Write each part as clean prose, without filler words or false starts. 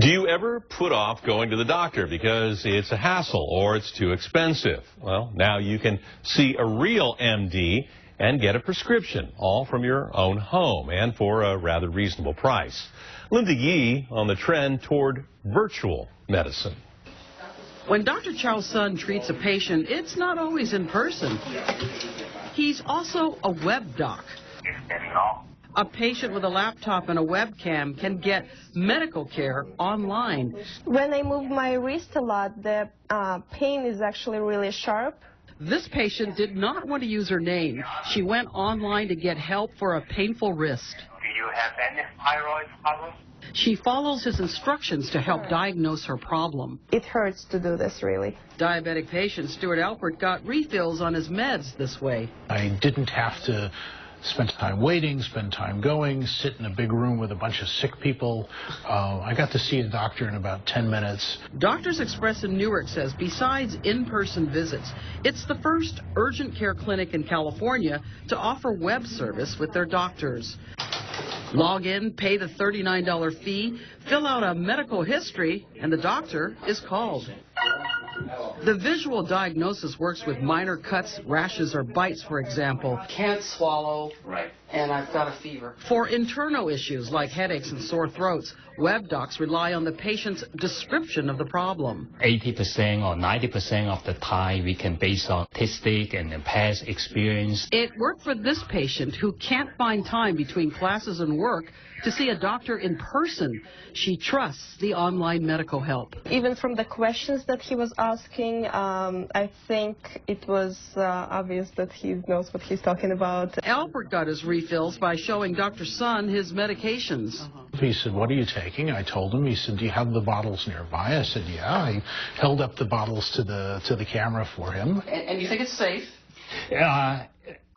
Do you ever put off going to the doctor because it's a hassle or it's too expensive? Well, now you can see a real MD and get a prescription, all from your own home and for a rather reasonable price. Linda Yee on the trend toward virtual medicine. When Dr. Charles Sun treats a patient, it's not always in person. He's also a web doc. A patient with a laptop and a webcam can get medical care online. When I move my wrist a lot, the pain is actually really sharp. This patient did not want to use her name. She went online to get help for a painful wrist. Do you have any thyroid problem? She follows his instructions to help diagnose her problem. It hurts to do this, really. Diabetic patient Stuart Alpert got refills on his meds this way. I didn't have to spend time waiting, spend time going, sit in a big room with a bunch of sick people. I got to see a doctor in about 10 minutes. Doctors Express in Newark says besides in-person visits, it's the first urgent care clinic in California to offer web service with their doctors. Log in, pay the $39 fee, fill out a medical history, and the doctor is called. The visual diagnosis works with minor cuts, rashes, or bites, for example. Can't swallow, and I've got a fever. For internal issues like headaches and sore throats, web docs rely on the patient's description of the problem. 80% or 90% of the time we can base on statistic and past experience. It worked for this patient who can't find time between classes and work to see a doctor in person. She trusts the online medical help. Even from the questions that he was asking, I think it was obvious that he knows what he's talking about. Albert got his refills by showing Dr. Sun his medications. He said, "What are you taking?" I told him. He said, "Do you have the bottles nearby?" I said, "Yeah." I held up the bottles to the camera for him. And you think it's safe?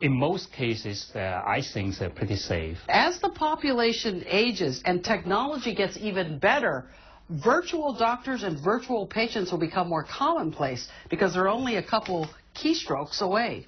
In most cases, I think they're pretty safe. As the population ages and technology gets even better, virtual doctors and virtual patients will become more commonplace because they're only a couple keystrokes away.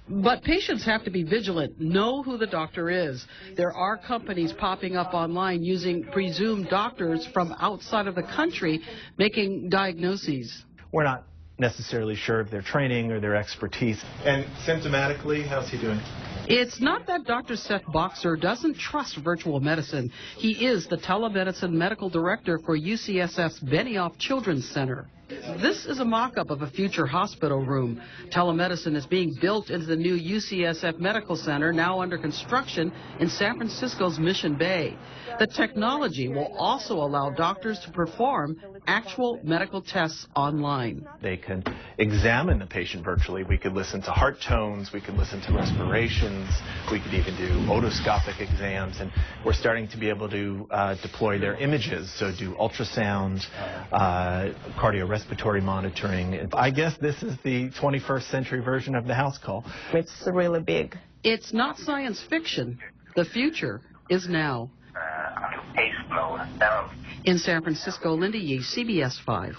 But patients have to be vigilant, know who the doctor is. There are companies popping up online using presumed doctors from outside of the country making diagnoses. We're not necessarily sure of their training or their expertise. And symptomatically, how's he doing? It's not that Dr. Seth Boxer doesn't trust virtual medicine. He is the telemedicine medical director for UCSF's Benioff Children's Center. This is a mock-up of a future hospital room. Telemedicine is being built into the new UCSF Medical Center, now under construction in San Francisco's Mission Bay. The technology will also allow doctors to perform actual medical tests online. They can examine the patient virtually. We could listen to heart tones, we could listen to respirations, we could even do otoscopic exams, and we're starting to be able to deploy their images, so do ultrasound, cardiorespiratory monitoring. I guess this is the 21st century version of the house call. It's really big. It's not science fiction. The future is now. In San Francisco, Linda Yee, CBS 5.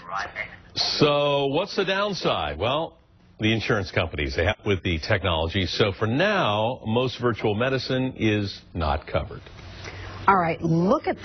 So what's the downside? Well, the insurance companies, they have with the technology. So for now, most virtual medicine is not covered. All right, look at this.